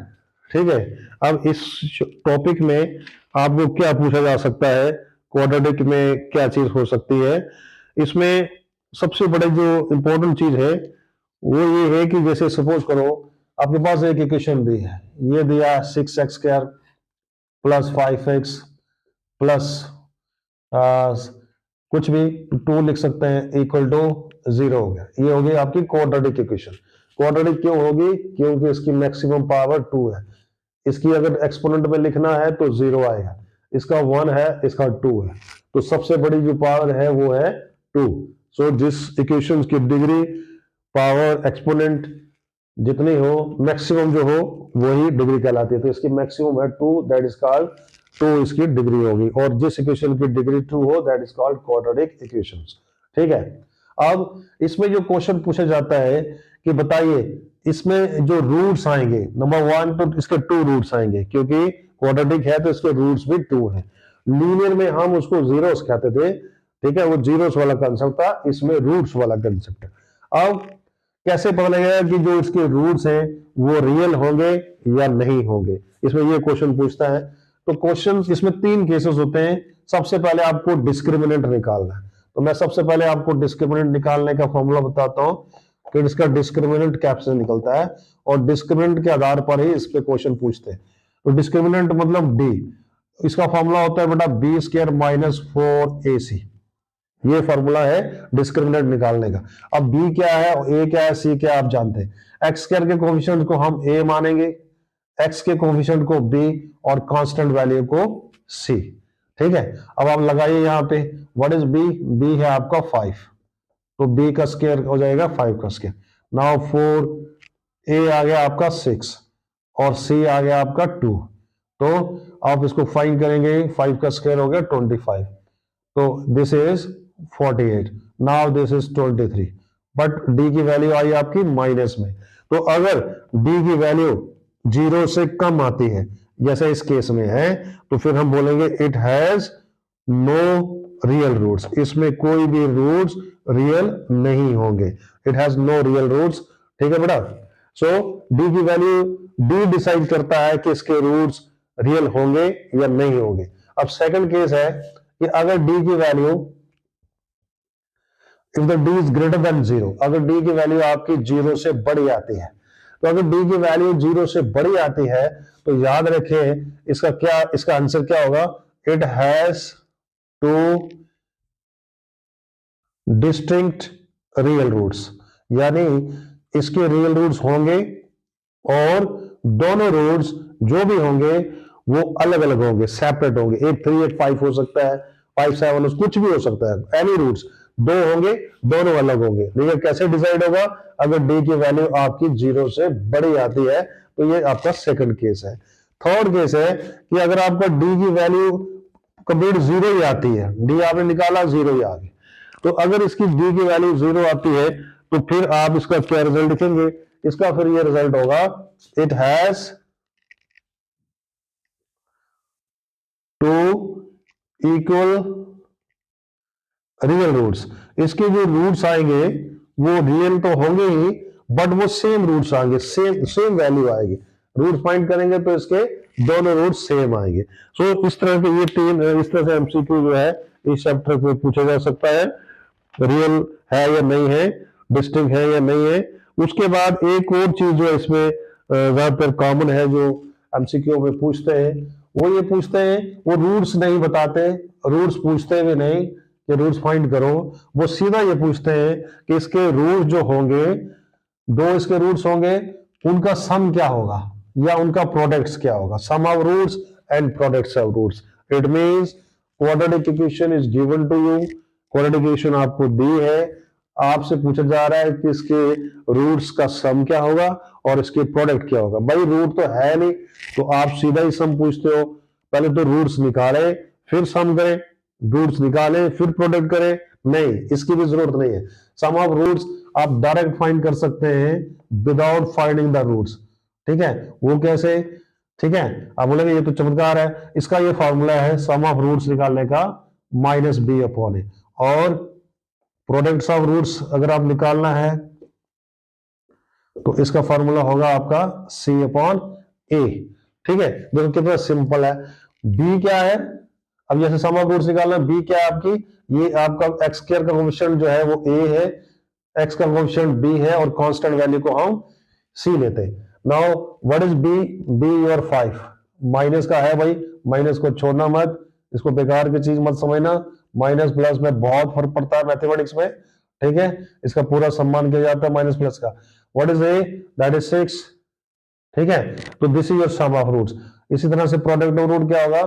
ठीक है, अब इस टॉपिक में आपको क्या पूछा जा सकता है, क्वाड्रेटिक में क्या चीज हो सकती है, इसमें सबसे बड़े जो इंपॉर्टेंट चीज है वो ये है कि जैसे सपोज करो आपके पास एक इक्वेशन दी है, ये दिया 6x² + 5x प्लस कुछ भी 2 लिख सकते हैं = 0 हो गया, ये हो गई आपकी क्वाड्रेटिक इक्वेशन। क्वाड्रेटिक क्यों होगी, क्योंकि इसकी मैक्सिमम पावर 2 है, इसकी अगर एक्सपोनेंट में लिखना है तो 0 आएगा, इसका 1 है इसका 2 है, तो सबसे बड़ी जो पावर है वो है 2। सो जिस इक्वेशन की डिग्री पावर एक्सपोनेंट जितनी हो, मैक्सिमम जो हो वही डिग्री कहलाती है, तो इसकी मैक्सिमम है 2, दैट इज कॉल्ड 2 इसकी डिग्री होगी, और जिस इक्वेशन की डिग्री 2 हो that is called quadratic equations. ठीक है, अब इसमें जो क्वेश्चन पूछा जाता है कि बताइए इसमें जो रूट्स आएंगे, नंबर 1 तो इसके 2 रूट्स आएंगे, क्योंकि क्वाड्रेटिक है तो इसके रूट्स भी 2 हैं। लीनियर में हम उसको जीरोस कहते थे, ठीक है, वो जीरोस वाला कंसेप्ट था, इसमें रूट्स वाला कंसेप्ट है। अब कैसे पता लगेगा कि जो इसके रूट्स हैं वो रियल होंगे या नहीं होंगे, इसमें ये क्वेश्चन पूछता है। तो क्वेश्चन इसमें 3 केसेस होते हैं। सबसे पहले आपको डिस्क्रिमिनेंट निकालना है, तो मैं सबसे पहले आपको डिस्क्रिमिनेंट निकालने का फॉर्मूला बताता हूं कि इसका डिस्क्रिमिनेंट कैसे निकलता है, और डिस्क्रिमिनेंट के आधार पर ही इस पे क्वेश्चन पूछते हैं। तो डिस्क्रिमिनेंट मतलब डी, इसका फॉर्मूला होता है बेटा बी स्क्वायर माइनस 4ac, ये फॉर्मूला है डिस्क्रिमिनेंट निकालने का। अब b क्या है, a क्या है, c क्या है आप जानते हैं। एक्स स्क्वायर के कोफिशिएंट को हम a मानेंगे, x के कोफिशिएंट को b, और कांस्टेंट वैल्यू को c। ठीक है, अब आप लगाइए यहाँ पे व्हाट इज b, b है आपका 5, तो b का स्क्वायर हो जाएगा 5 का स्क्वायर। नाउ 4, a आ गया आपका 6 और c आ गया आपका 2, तो आप इसको फाइंड करेंगे, 5 का स्क्वायर हो गया 25, तो this is 48, now this is 23, but d की वैल्यू आई आपकी माइनस में। तो अगर d की वैल्यू 0 से कम आती है जैसे इस केस में है, तो फिर हम बोलेंगे it has no real roots, इसमें कोई भी रूट्स रियल नहीं होंगे, it has no real roots. ठीक है बेटा, सो d की वैल्यू d डिसाइड करता है कि इसके रूट्स रियल होंगे या नहीं होंगे। अब सेकंड केस है कि अगर d की value if the d is greater than 0, अगर d की वैल्यू आपकी 0 से बड़ी आती है, तो अगर d की वैल्यू 0 से बड़ी आती है तो याद रखें इसका आंसर क्या होगा, it has 2 distinct real roots, यानी इसके रियल रूट्स होंगे और दोनों रूट्स जो भी होंगे वो अलग अलग होंगे, सेपरेट होंगे। 8 3 8 5 हो सकता है, 5 7 कुछ भी हो सकता है, एनी रूट्स 2 होंगे, दोनों अलग होंगे। लेकिन कैसे डिसाइड होगा, अगर d की वैल्यू आपकी 0 से बड़ी आती है, तो ये आपका सेकंड केस है। थर्ड केस है कि अगर आपका d की वैल्यू कंप्लीट 0 ही आती है, d आपने निकाला 0 ही आ गई, तो अगर इसकी d की वैल्यू 0 आती है तो फिर आप इसका क्या रिजल्ट लिखेंगे, इसका फिर ये रिजल्ट होगा it has 2 equal real roots, इसके जो रूट्स आएंगे वो रियल तो होंगे ही, बट वो सेम रूट्स आएंगे, सेम वैल्यू आएगी। रूट फाइंड करेंगे तो इसके दोनों रूट्स सेम आएंगे। सो इस तरह के ये 3 इस तरह से एमसीक्यू जो है इस चैप्टर में पूछा जा सकता है, रियल है या नहीं है, डिस्टिंक्ट है या नहीं है। उसके बाद एक और चीज जो इसमें ज्यादातर कॉमन है जो एमसीक्यू में पूछते हैं, वो ये पूछते हैं, वो रूट्स नहीं बताते, रूट्स पूछते भी नहीं कि रूट्स फाइंड करो, वो सीधा ये पूछते हैं कि इसके रूट्स जो होंगे, 2 इसके रूट्स होंगे, उनका सम क्या होगा या उनका प्रोडक्ट्स क्या होगा, sum of roots and products of roots. It means quadratic equation is given to you, quadratic equation आपको दी है, आपसे पूछा जा रहा है कि इसके रूट्स का सम क्या होगा और इसके प्रोडक्ट क्या होगा। भाई रूट तो है नहीं, तो आप सीधा ही सम पूछते हो, पहले तो रूट्स निकाले फिर सम करें, रूट्स निकाले फिर प्रोडक्ट करें, नहीं, इसकी भी जरूरत नहीं है। सम ऑफ रूट्स आप डायरेक्ट फाइंड कर सकते हैं विदाउट फाइंडिंग द रूट्स। ठीक है, वो कैसे, ठीक है, आप बोलेंगे ये तो चमत्कार है, इसका ये फॉर्मूला है सम ऑफ रूट्स निकालने का -b/a, और प्रोडक्ट्स ऑफ रूट्स अगर आप निकालना है तो इसका फॉर्मूला होगा आपका c/a। ठीक है, देखो कितना सिंपल है। b क्या है, अब जैसे सम ऑफ रूट्स निकालना, b क्या है आपकी, ये आपका एक्स स्क्वायर का कोएफिशिएंट जो है वो a है, x का कोएफिशिएंट b है, और कांस्टेंट वैल्यू को हम c लेते हैं। Now what is b your 5, minus का है भाई, माइनस को छोड़ना मत, इसको बेकार की चीज मत समझना, माइनस प्लस में बहुत फर्क पड़ता है मैथमेटिक्स में। ठीक है, इसका पूरा सम्मान किया जाता है माइनस प्लस का। What is a, that is 6। ठीक है, तो this is your sum of roots. इसी तरह से प्रोडक्ट ऑफ रूट क्या होगा,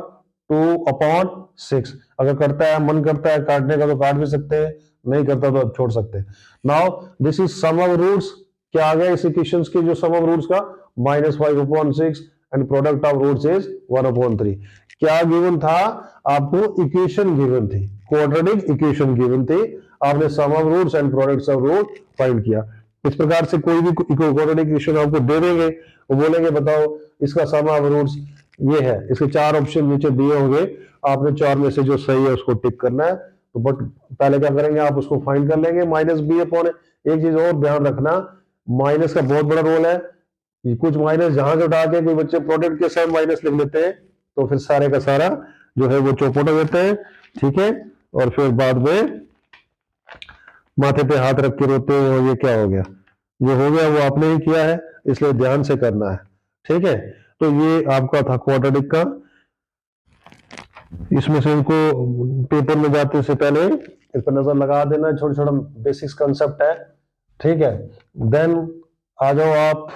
2/6। अगर करता है, मन करता है काटने का तो काट भी सकते हैं, नहीं करता तो छोड़ सकते हैं। Now this is sum of roots, क्या आ गया इस इक्वेशंस की जो सम ऑफ रूट्स का, -5/6 and product of roots is 1/3। क्या गिवन था आपको? इक्वेशन गिवन थी, क्वाड्रेटिक इक्वेशन गिवन थी, आपने sum of roots and products of root find किया। इस प्रकार से कोई भी क्वाड्रेटिक इक्वेशन आपको दे देंगे, वो बोलेंगे बताओ इसका सम ऑफ रूट्स ये है, इसके 4 ऑप्शन नीचे दिए होंगे, आपने 4 में से जो सही है उसको टिक करना है। तो बट पहले क्या करेंगे, आप उसको फाइंड कर लेंगे माइनस बी अपॉन। एक चीज और ध्यान रखना, माइनस का बहुत बड़ा रोल है। कुछ माइनस जहां से उठा के कोई बच्चे प्रोडक्ट के साथ माइनस लिख लेते हैं, तो फिर सारे का सारा जो है वो चौपट हो जाते हैं, ठीक है। और फिर बाद में माथे पे हाथ रख के रोते हैं, और ये क्या हो गया? जो हो गया वो आपने ही किया है, इसलिए ध्यान से करना है, ठीक है। तो ये आपका था क्वाड्रेटिक का। इसमें से इनको पेपर में जाते से पहले इस पर नजर लगा देना, छोटा छोटा बेसिक्स कंसेप्ट है, ठीक है। देन आ जाओ आप,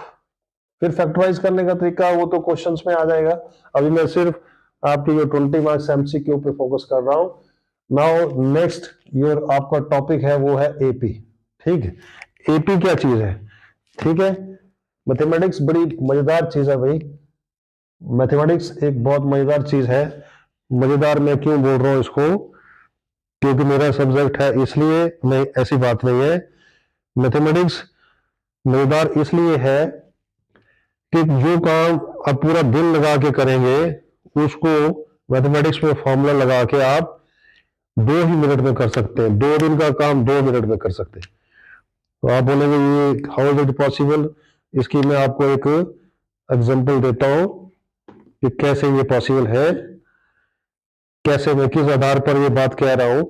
फिर फैक्टराइज करने का तरीका वो तो क्वेश्चंस में आ जाएगा। अभी मैं सिर्फ आपके जो 20 मार्क्स एमसीक्यू पे फोकस कर रहा हूं। नाउ नेक्स्ट योर आपका टॉपिक है वो है एपी, ठीक है। एपी क्या चीज है, ठीक है। मैथमेटिक्स बड़ी मजेदार चीज है भाई, मैथमेटिक्स एक बहुत मजेदार चीज है। मजेदार मैं क्यों बोल रहा हूं इसको, क्योंकि मेरा सब्जेक्ट है इसलिए, नहीं ऐसी बात नहीं है। मैथमेटिक्स मजेदार इसलिए है कि जो काम आप पूरा दिन लगा के करेंगे, उसको मैथमेटिक्स में फॉर्मूला लगा के आप 2 ही मिनट में कर सकते हैं। 2 दिन का काम 2 मिनट में कर सकते हैं। तो आप बोलेंगे ये हाउ इज इट पॉसिबल? इसकी मैं आपको एक एग्जांपल देता हूं कि कैसे ये पॉसिबल है, कैसे मैं किस आधार पर ये बात कह रहा हूं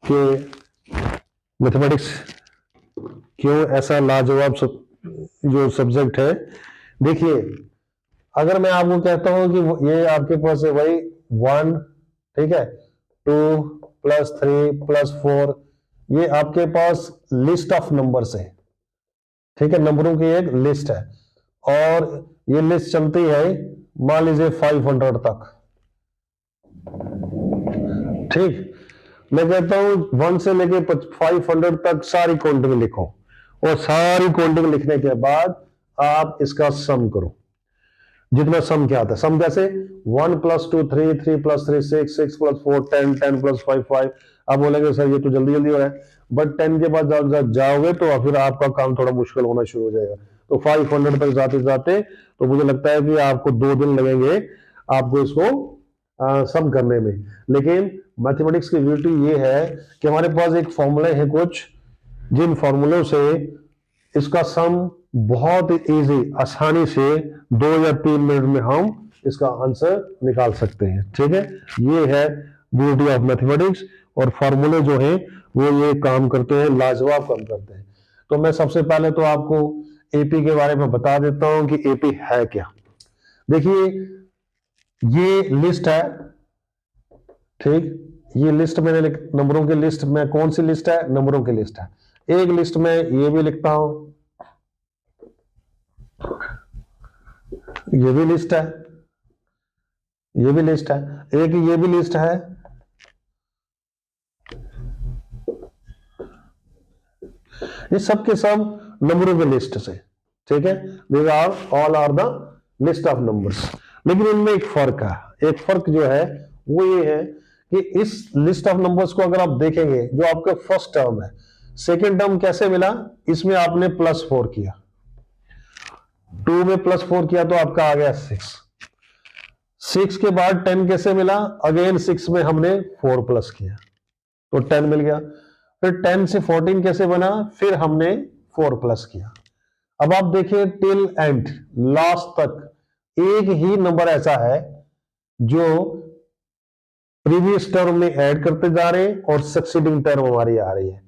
कि मैथमेटिक्स क्यों ऐसा लाजवाब जो सब्जेक्ट है। देखिए, अगर मैं आपको कहता हूं कि ये आपके पास है भाई 1, ठीक है, 2 + 3 + 4, ये आपके पास लिस्ट ऑफ नंबर्स है, ठीक है, नंबरों की एक लिस्ट है, और ये लिस्ट चलती है मान लीजिए 500 तक, ठीक। मैं कहता हूं 1 से लेके 500 तक सारी काउंटिंग लिखो, और सारी काउंटिंग लिखने के बाद आप इसका सम करो। जितना सम क्या आता है, सम कैसे? 1 + 2 3, 3 + 3 6, 6 + 4 10, 10 + 5 5। आप बोलेंगे सर ये तो जल्दी जल्दी हो रहा है, बट 10 के बाद जब जाओगे तो फिर आपका काम थोड़ा मुश्किल होना शुरू हो जाएगा। तो 500 तक जाते जाते तो मुझे लगता है कि आपको 2 दिन लगेंगे आपको इसको सम करने में। लेकिन मैथमेटिक्स की ब्यूटी ये है कि हमारे पास एक फॉर्मूले हैं कुछ, जिन फॉर्मूलों से इसका सम बहुत इजी, आसानी से 2 या 3 मिनट में हम इसका आंसर निकाल सकते हैं, ठीक है। ये है ब्यूटी ऑफ मैथमेटिक्स, और फॉर्मूले जो हैं वो ये काम करते हैं, लाजवाब काम करते हैं। तो मैं सबसे पहले तो आपको एपी के बारे में बता देता हूं कि एपी है क्या। देखिए, ये लिस्ट है, ठीक, ये लिस्ट मैंने नंबरों की लिस्ट में, कौन सी लिस्ट है? नंबरों की लिस्ट है। एक लिस्ट में ये भी लिखता हूं, ये भी लिस्ट है, ये भी लिस्ट है, एक ये भी लिस्ट है, ये सब के सब नंबरों के लिस्ट से, ठीक है। These are all are the list of numbers. लेकिन इनमें एक फर्क है, एक फर्क जो है वो ये है कि इस लिस्ट ऑफ नंबर्स को अगर आप देखेंगे, जो आपका फर्स्ट टर्म है, सेकेंड टर्म कैसे मिला? इसमें आपने +4 किया, 2 में +4 किया तो आपका आ गया 6। 6 के बाद 10 कैसे मिला? अगेन 6 में हमने 4 प्लस किया तो 10 मिल गया। फिर 10 से 14 कैसे बना? फिर हमने 4 प्लस किया। अब आप देखिए टिल एंड, लास्ट तक एक ही नंबर ऐसा है जो प्रीवियस टर्म में ऐड करते जा रहे हैं और सक्सीडिंग टर्म हमारी आ रही है।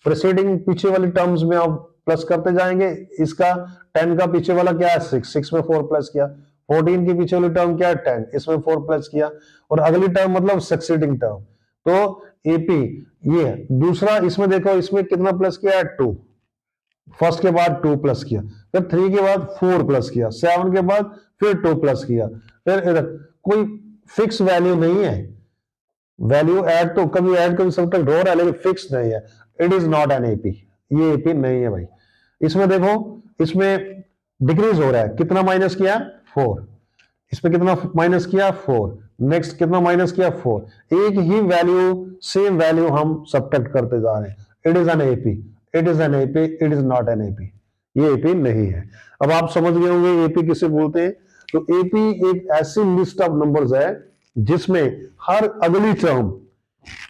प्रीसीडिंग पीछे वाली टर्म्स में आप प्लस करते जाएंगे। इसका 10 का पीछे वाला क्या है? 6 में 4 प्लस किया। 14 के पीछे वाली टर्म क्या है? 10, इसमें 4 प्लस किया, और अगली टर्म मतलब सक्सीडिंग टर्म। तो एपी ये है। दूसरा इसमें देखो, इसमें कितना प्लस किया है? 2। फर्स्ट के बाद 2 प्लस किया, फिर 3 के बाद 4 प्लस किया, 7 के बाद फिर 2 प्लस किया। फिर इधर कोई फिक्स वैल्यू नहीं है, वैल्यू ऐड तो कभी ऐड कभी सब्ट्रैक्ट हो रहा है, लेकिन फिक्स नहीं है। It is not an AP, ये एपी नहीं है भाई। इसमें देखो, इसमें डिक्रीज हो रहा है, कितना माइनस किया? 4। इसमें कितना माइनस किया 4, नेक्स्ट कितना माइनस किया 4, एक ही वैल्यू सेम वैल्यू हम सब्ट्रैक्ट करते जा रहे हैं। It is an AP, it is an AP, it is not an AP, ये एपी नहीं है। अब आप समझ गए होंगे एपी किसे बोलते हैं। तो एपी एक ऐसी लिस्ट ऑफ नंबर्स है जिसमें हर अगली टर्म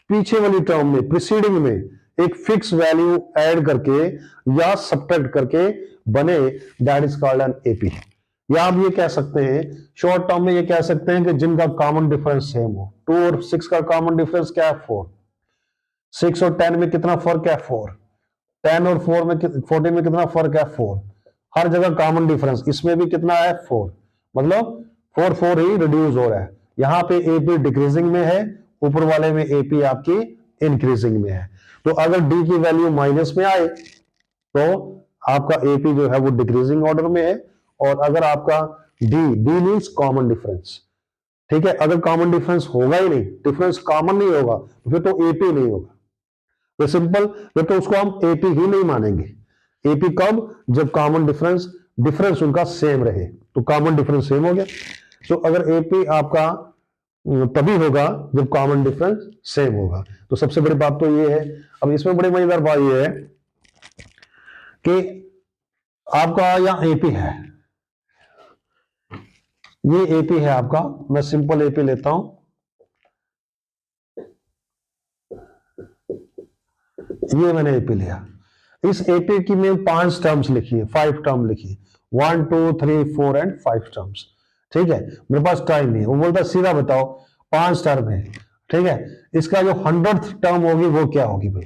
पीछे वाली टर्म में प्रीसीडिंग में एक फिक्स वैल्यू ऐड करके या सब्ट्रैक्ट करके बने, that is called an AP. या आप ये कह सकते हैं शॉर्ट टर्म में ये कह सकते हैं कि जिनका कॉमन डिफरेंस सेम हो। 2 और 6 का कॉमन डिफरेंस क्या है 4, 6 और 10 में कितना फर्क है 4, 10 और 4 में 14 में कितना फर्क है 4, हर जगह कॉमन डिफरेंस, इसमें भी कितना है 4, मतलब 4 4 ही रिड्यूस हो रहा है। यहां पे एपी डिक्रीजिंग में है, ऊपर वाले में एपी आपकी इंक्रीजिंग में है। तो अगर डी की वैल्यू माइनस में आए तो आपका एपी जो है वो डिक्रीजिंग ऑर्डर में है, और अगर आपका डी मीन्स कॉमन डिफरेंस, ठीक है, अगर कॉमन डिफरेंस होगा ही नहीं, डिफरेंस कॉमन नहीं होगा, फिर तो एपी नहीं होगा। तो सिंपल, फिर तो उसको हम एपी ही नहीं मानेंगे। एपी कब, जब कॉमन डिफरेंस उनका सेम रहे, तो कॉमन डिफरेंस सेम हो गया। तो अगर एपी आपका तभी होगा जब कॉमन डिफरेंस सेम होगा। तो सबसे बड़ी बात तो ये है। अब इसमें बड़ी मजेदार बात ये है कि आपका यहां एपी है, ये एपी है आपका, मैं सिंपल एपी लेता हूं, ये मैंने एपी लिया। इस एपी की में 5 टर्म्स लिखी है, 5 टर्म लिखी है, 1 2 3 4 एंड 5 टर्म्स। ठीक है, मेरे पास टाइम नहीं है, वो बोलता सीधा बताओ 5 टर्म है, ठीक है, इसका जो 100th टर्म होगी वो क्या होगी भाई।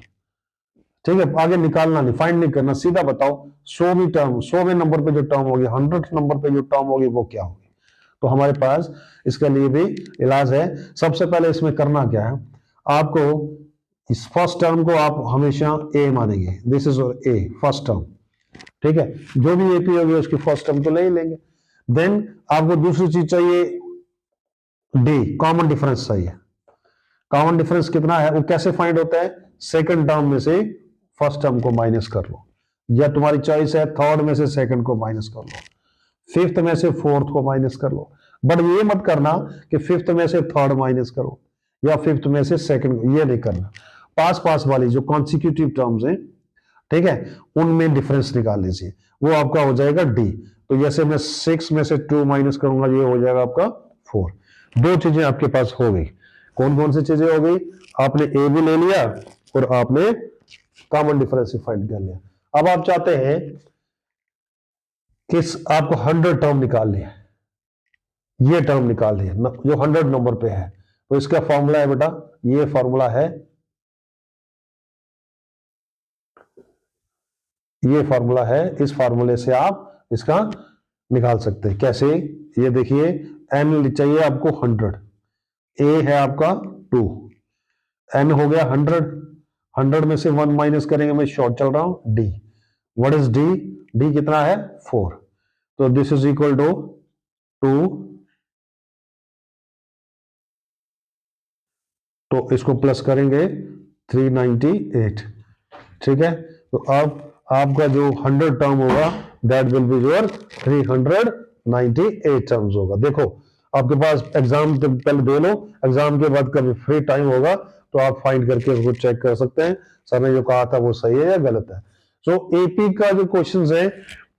ठीक है, आगे निकालना नहीं, फाइंड नहीं करना, सीधा बताओ 100वीं टर्म, 100वें नंबर पे जो टर्म होगी, 100th नंबर पे जो टर्म होगी वो क्या होगी। तो हमारे पास इसके लिए भी इलाज है। सबसे पहले इसमें करना क्या है, आपको इस फर्स्ट टर्म को आप हमेशा ए मानेंगे, this is a first term, ठीक है, जो भी एपी होगी उसकी फर्स्ट टर्म तो ले ही लेंगे। देन आपको दूसरी चीज चाहिए डी, कॉमन डिफरेंस चाहिए। कॉमन डिफरेंस कितना है वो कैसे फाइंड होता है, सेकंड टर्म में से फर्स्ट टर्म को माइनस कर लो, या तुम्हारी चॉइस है थर्ड में से सेकंड को माइनस कर लो, फिफ्थ में से फोर्थ को माइनस कर लो। बट ये मत करना कि फिफ्थ में से थर्ड माइनस करो या फिफ्थ में से सेकंड, ये नहीं करना। पास पास वाली जो कॉन्सिक्यूटिव टर्म्स हैं, ठीक है, उनमें डिफरेंस निकाल लीजिए, वो आपका हो जाएगा डी। तो जैसे मैं 6 में से 2 माइनस करूंगा, ये हो जाएगा आपका 4। दो चीजें आपके पास हो गई। कौन कौन सी चीजें हो गई, आपने ए भी ले लिया और आपने कॉमन डिफरेंस फाइंड कर लिया। अब आप चाहते हैं कि आपको 100 टर्म निकाल लिया, ये टर्म निकाल लिया जो 100 नंबर पे है। तो इसका फॉर्मूला है बेटा, ये फॉर्मूला है, ये फॉर्मूला है, इस फॉर्मूले से आप इसका निकाल सकते हैं। कैसे, ये देखिए, एन चाहिए आपको 100, ए है आपका 2, एन हो गया 100, 100 में से 1 माइनस करेंगे, मैं शॉर्ट चल रहा हूं, D, what is D, D कितना है 4, तो दिस इज इक्वल टू 2, तो इसको प्लस करेंगे 398, ठीक है। तो अब आपका जो 100 टर्म होगा that will be your 398 terms होगा। देखो आपके पास एग्जाम के पहले दे लो, एग्जाम के बाद कभी फ्री टाइम होगा तो आप फाइंड करके उसको चेक कर सकते हैं सर ने जो कहा था वो सही है या गलत है। सो एपी का जो क्वेश्चन है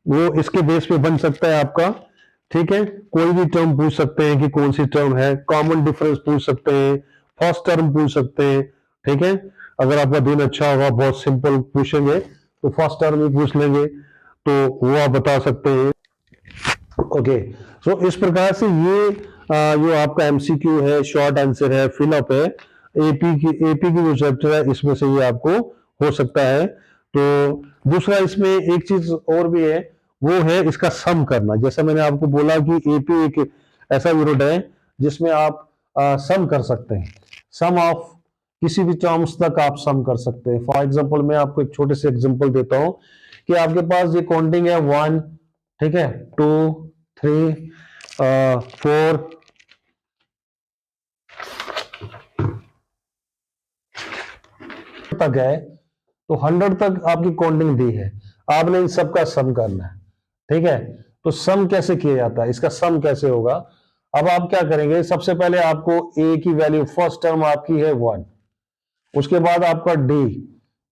वो इसके बेस पे बन सकता है आपका, ठीक है। कोई भी टर्म पूछ सकते हैं कि कौन सी टर्म है, कॉमन डिफरेंस पूछ सकते हैं, फर्स्ट टर्म पूछ सकते हैं, ठीक है। अगर आपका दिन अच्छा होगा, बहुत सिंपल पूछेंगे तो फर्स्ट टर्म ही पूछ लेंगे, तो वो आप बता सकते हैं। ओके, सो इस प्रकार से ये जो आपका एमसीक्यू है, शॉर्ट आंसर है, फिलअप है, एपी की जो चैप्टर है इसमें से ये आपको हो सकता है। तो दूसरा इसमें एक चीज और भी है, वो है इसका सम करना। जैसा मैंने आपको बोला कि एपी एक ऐसा यूनिट है जिसमें आप सम कर सकते हैं, सम ऑफ किसी भी टर्म्स तक आप सम कर सकते हैं। फॉर एग्जांपल मैं आपको एक छोटे से एग्जांपल देता हूं कि आपके पास ये काउंटिंग है 1, ठीक है, 2 3 4 तक है, तो 100 तक आपकी काउंटिंग दी है, आपने इन सब का सम करना है, ठीक है। तो सम कैसे किया जाता है, इसका सम कैसे होगा, अब आप क्या करेंगे, सबसे पहले आपको ए की वैल्यू, फर्स्ट टर्म आपकी है 1, उसके बाद आपका डी,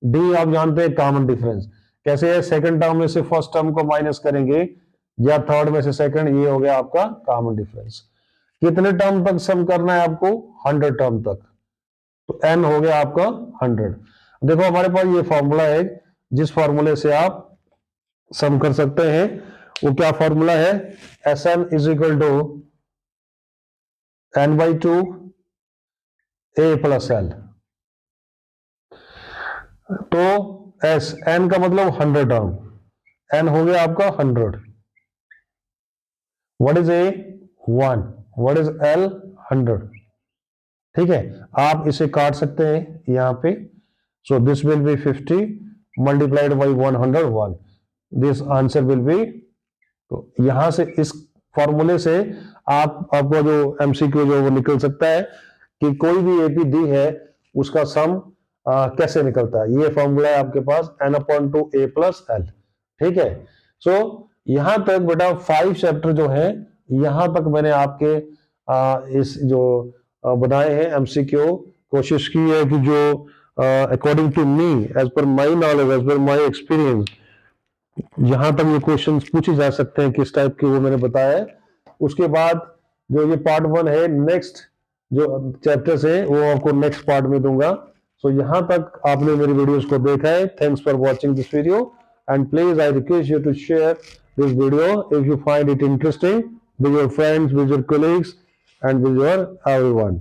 डी आप जानते हैं कॉमन डिफरेंस कैसे है, सेकंड टर्म में से फर्स्ट टर्म को माइनस करेंगे या थर्ड में से सेकंड, ये हो गया आपका कॉमन डिफरेंस। कितने टर्म तक सम करना है आपको, 100 टर्म तक, तो एन हो गया आपका 100। देखो हमारे पास ये फॉर्मूला है, जिस फॉर्मूले से आप सम कर सकते हैं, वो क्या फॉर्मूला है, s n is equal to n by 2 a plus l. तो एस एन का मतलब 100 टर्म, एन हो गया आपका 100, what is a 1, what is l 100, ठीक है। आप इसे काट सकते हैं यहां पे, so this will B 50 multiplied by 101, this answer will be, तो यहां से इस फॉर्मूले से आपको जो एमसीक्यू जो वो निकल सकता है कि कोई भी एपी दी है उसका सम कैसे निकलता है। ये फॉर्मूला है आपके पास n/2 a प्लस एल, ठीक है। सो यहां तक बेटा 5 चैप्टर जो है, यहां तक मैंने आपके इस जो बनाए हैं एमसीक्यू, कोशिश की है कि जो according to me, as per my knowledge, as per my experience, यहां तक ये क्वेश्चंस पूछे जा सकते हैं किस टाइप के, वो मैंने बताया है। उसके बाद जो ये पार्ट 1 है, नेक्स्ट जो चैप्टर्स है वो आपको नेक्स्ट पार्ट में दूंगा। सो यहां तक आपने मेरी वीडियोस को देखा है, thanks for watching this video, and please I request you to share this video if you find it interesting with your friends, with your colleagues, and with your everyone.